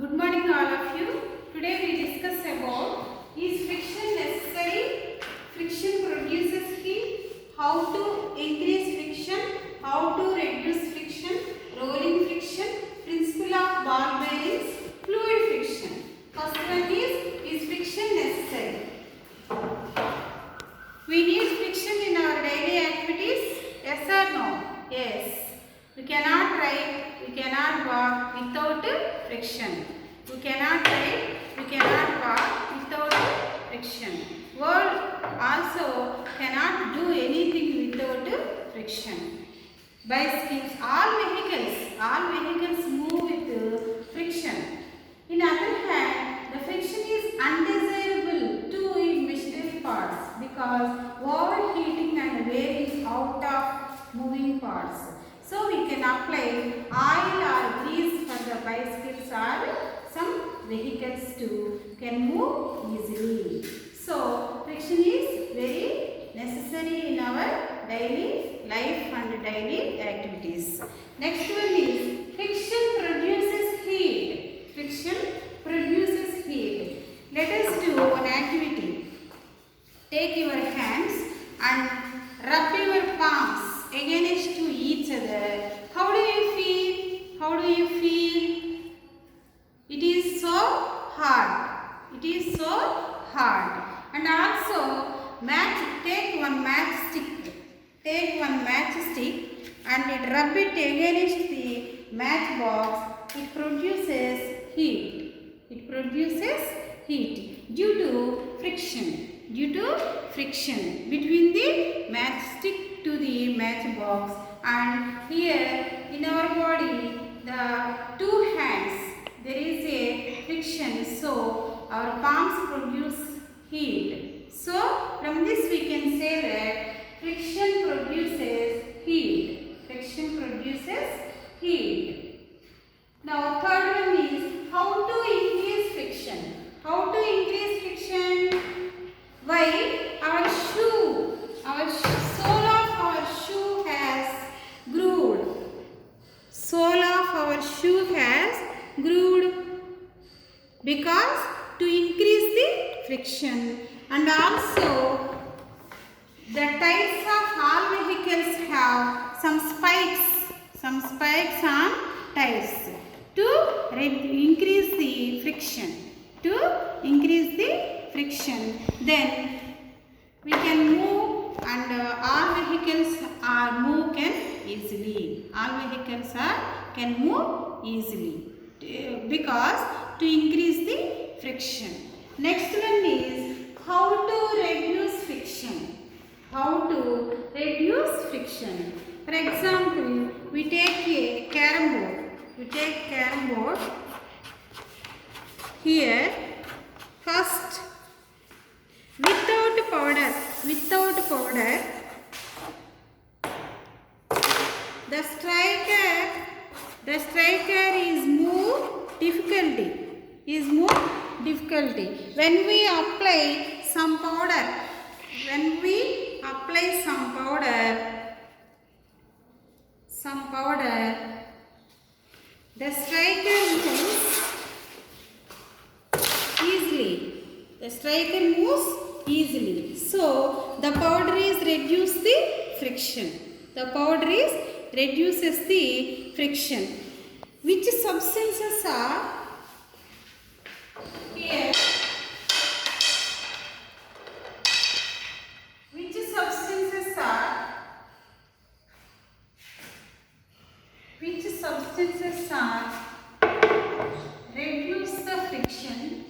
Good morning all of you. Today we discuss about is friction necessary? Friction produces heat. How to increase friction? How to reduce friction? Rolling friction. Principle of ball bearings. Fluid friction. First one is friction necessary? We need friction in our daily activities? Yes or no? Yes. We cannot ride, we cannot walk without friction. We cannot ride, we cannot walk without friction. World also cannot do anything without friction. Bicycles, all vehicles move with friction. In other hand, the friction is undesirable to in machinery parts because overheating and wearing out of moving parts. So we can apply oil or grease for the bicycles or some vehicles too can move easily. So friction is very necessary in our daily life and daily activities. Next one is friction produces heat. Friction produces heat. Let us do one activity. Take your hands and rub your palms against to each other. How do you feel? How do you feel? It is so hard. It is so hard. And also take one matchstick. Take one matchstick and rub it against the matchbox. It produces heat. It produces heat due to friction. Due to friction between the matchstick to the matchbox, and here in our body the two hands there is a friction, so our palms produce heat. So from this we can say that friction produces heat. Friction produces heat. Now third one is how to increase friction. How to increase friction? Why? Our sole of our shoe has grooved. Sole of our shoe has grooved because to increase the friction. And also the tires of all vehicles have some spikes on tires to increase the friction. To increase the friction, then we can move, and all vehicles can easily. All vehicles can move easily because to increase the friction. Next one is how to reduce friction. How to reduce friction. For example, we take a carom board. We take carom board. Here, first, without powder, the striker is more difficulty. When we apply some powder, the striker moves easily. The striker moves easily. So the powder is reduce the friction. The powder is reduces the friction. Which substances are here? Which substances are reduce the friction?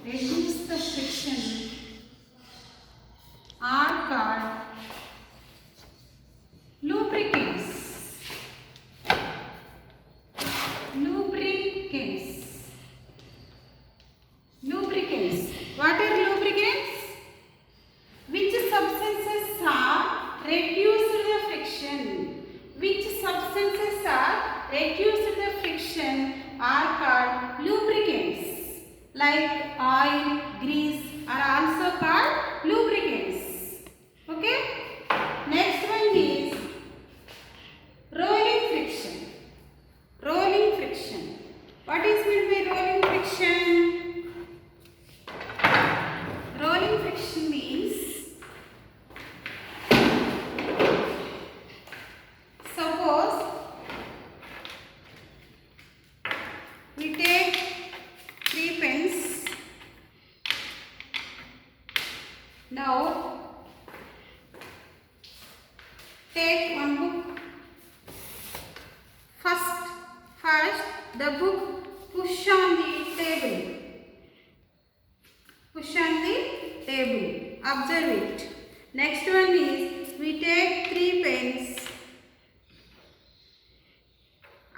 Reduce the friction are called lubricants. What are lubricants? Which substances are reduce the friction? Which substances are reduce the friction are called lubricants. Like oil, grease are also called lubricants. Okay? Next one is rolling friction. the book push on the table. Push on the table. Observe it. Next one is we take 3 pens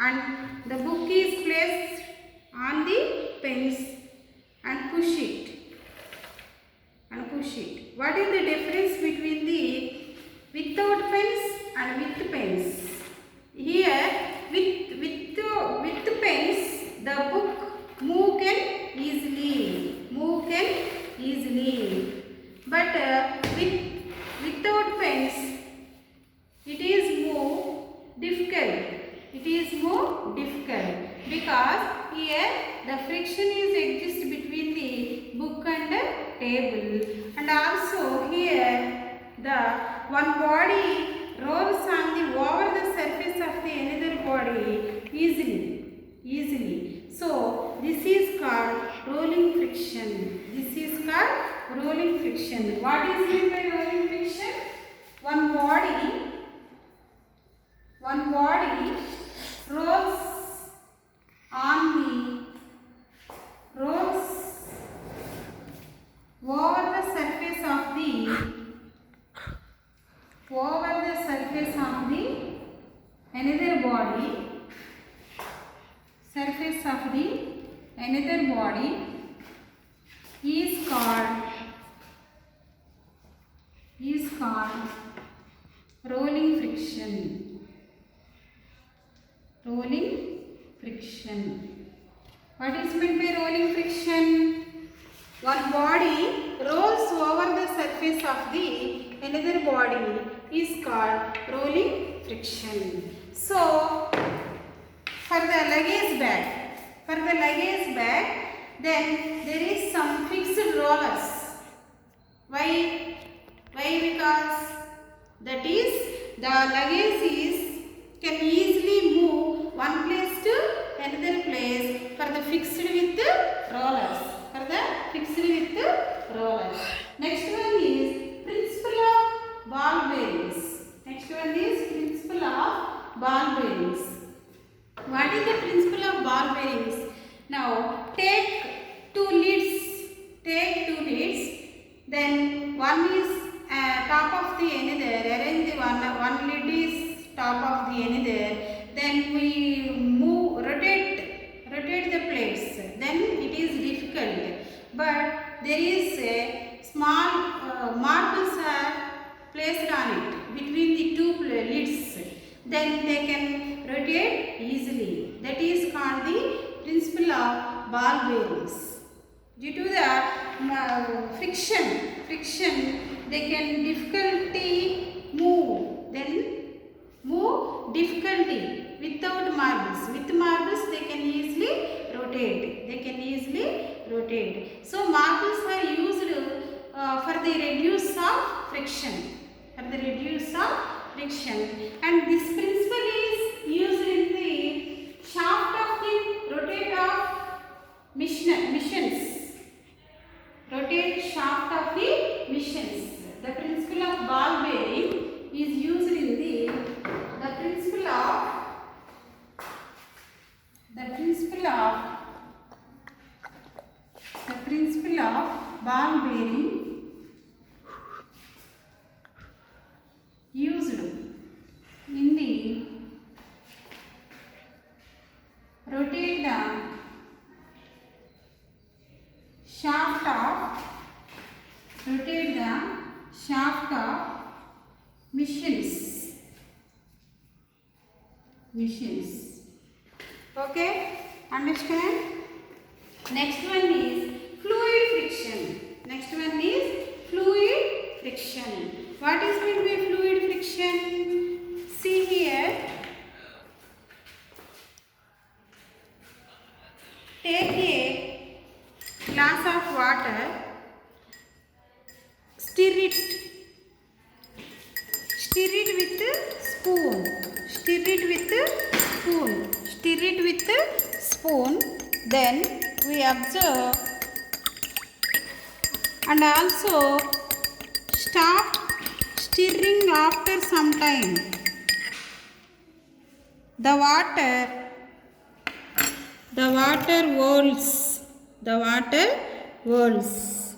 and the book is placed on the pens and push it. What is the difference between the without pens and with pens? Here with pens the book move can easily. But without pens it is more difficult. Because here the friction is exists between the book and the table, and also here the one body rolls on the over the surface of the another body easily. So this is called rolling friction. What is meant by rolling friction? One body rolls over the surface of the another body. Surface of the another body is called rolling friction. What is meant by rolling friction? One body rolls over the surface of the another body is called rolling friction. So for the luggage bag, then there is some fixed rollers. Why? Because that is the luggage can easily move one place to another place for the fixed with rollers. Next one is principle of ball bearings. What is the principle of ball bearings? Now take two leads. Then one is top of the another. Arrange the one lead is top of the another. Then we rotate the plates. Then it is difficult. But there is a small marbles are placed on it between the two lids. Then they can rotate easily. That is called the principle of ball bearings. Due to the friction, they can difficulty move. Without marbles. With marbles, they can easily rotate. So marbles are used for the reduce of friction. And this principle is used in the shaft of the rotate of missions. The principle of ball bearing is used in the principle of ball bearing used in the rotate the shaft of missions. Okay, understand? Next one is fluid friction. What is meant by fluid friction? See here. Take a glass of water, stir it with spoon. Then we observe and also stop stirring after some time. The water The water whirls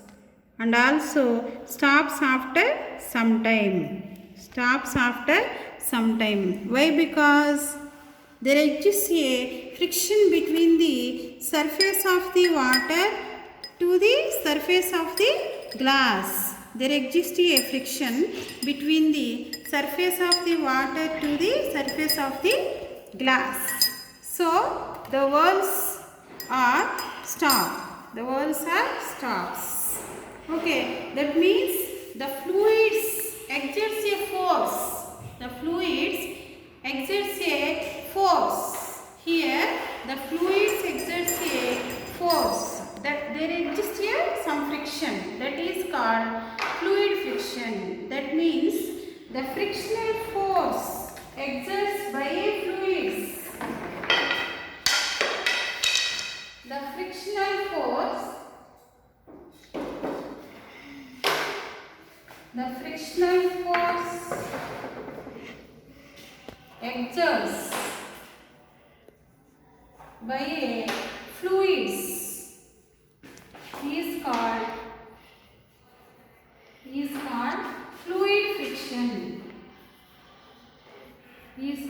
and also stops after some time. Why? Because there exists a friction between the surface of the water to the surface of the glass. There exists a friction between the surface of the water to the surface of the glass. So the whirls are stop. The whirls are stops. Okay, that means the fluids exerts a force. The fluids exerts a force. Here the fluids exerts a force. That there exists here some friction. That is called fluid friction. That means the frictional force exerts by a fluids. The frictional force exerts by a fluids is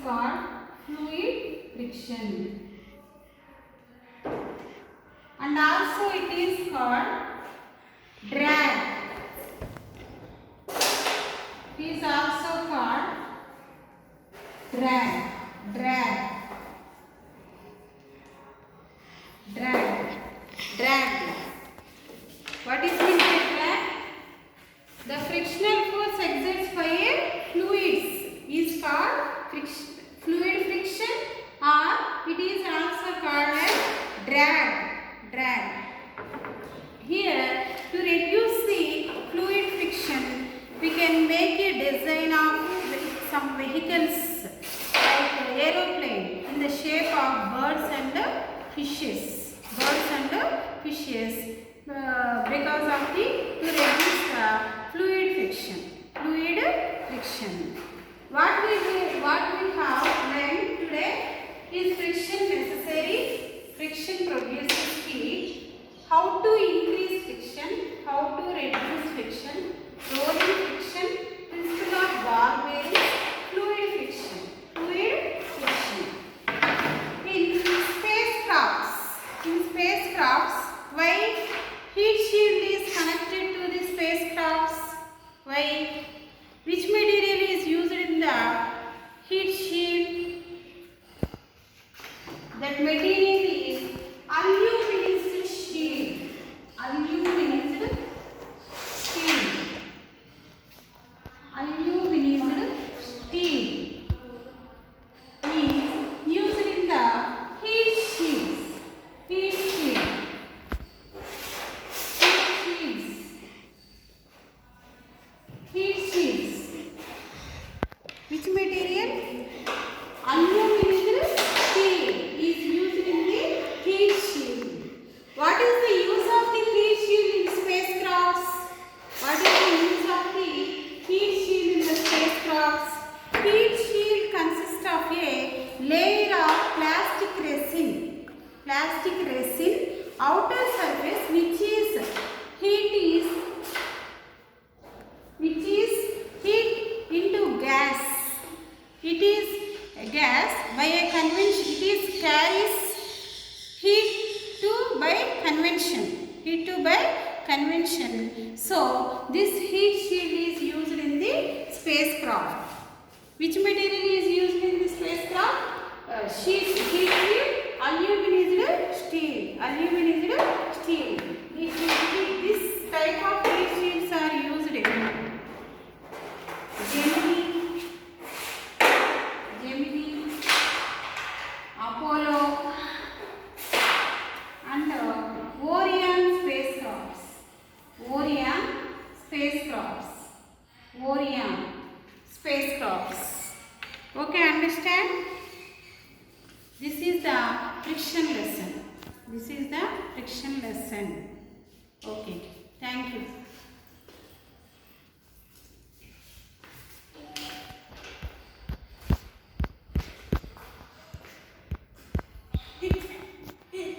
called fluid friction. And also it is called drag. It is also called drag. What is meant by drag? The frictional force exerts by a fluids is called fluid friction, or it is also called as drag. Here, to reduce the fluid friction, we can make a design of some vehicles like an aeroplane in the shape of birds and fishes. Because of to reduce the fluid friction. What we have learned today is friction necessary. Friction produces heat. How to increase friction? How to reduce friction? Rolling friction, principle of ball bearing, fluid friction. In spacecrafts, why heat shield is connected to the spacecrafts? Why? Which material is used in the heat shield? That material is aluminized steel. Aluminized steel is used in the heat shields. Which material? Aluminized steel is used in the heat shield. What is the use of the heat shield in spacecrafts? Heat shield consists of a layer of plastic resin outer surface which is heat into gas. It is a gas by a convention. It is carries heat to by convention. So this heat shield is used in the spacecraft. Which material is used in the spacecraft? Heat shield, aluminized steel. This type of heat shields are used in Gemini, Apollo and Orion spacecrafts. Okay, understand? This is the friction lesson. Okay, thank you.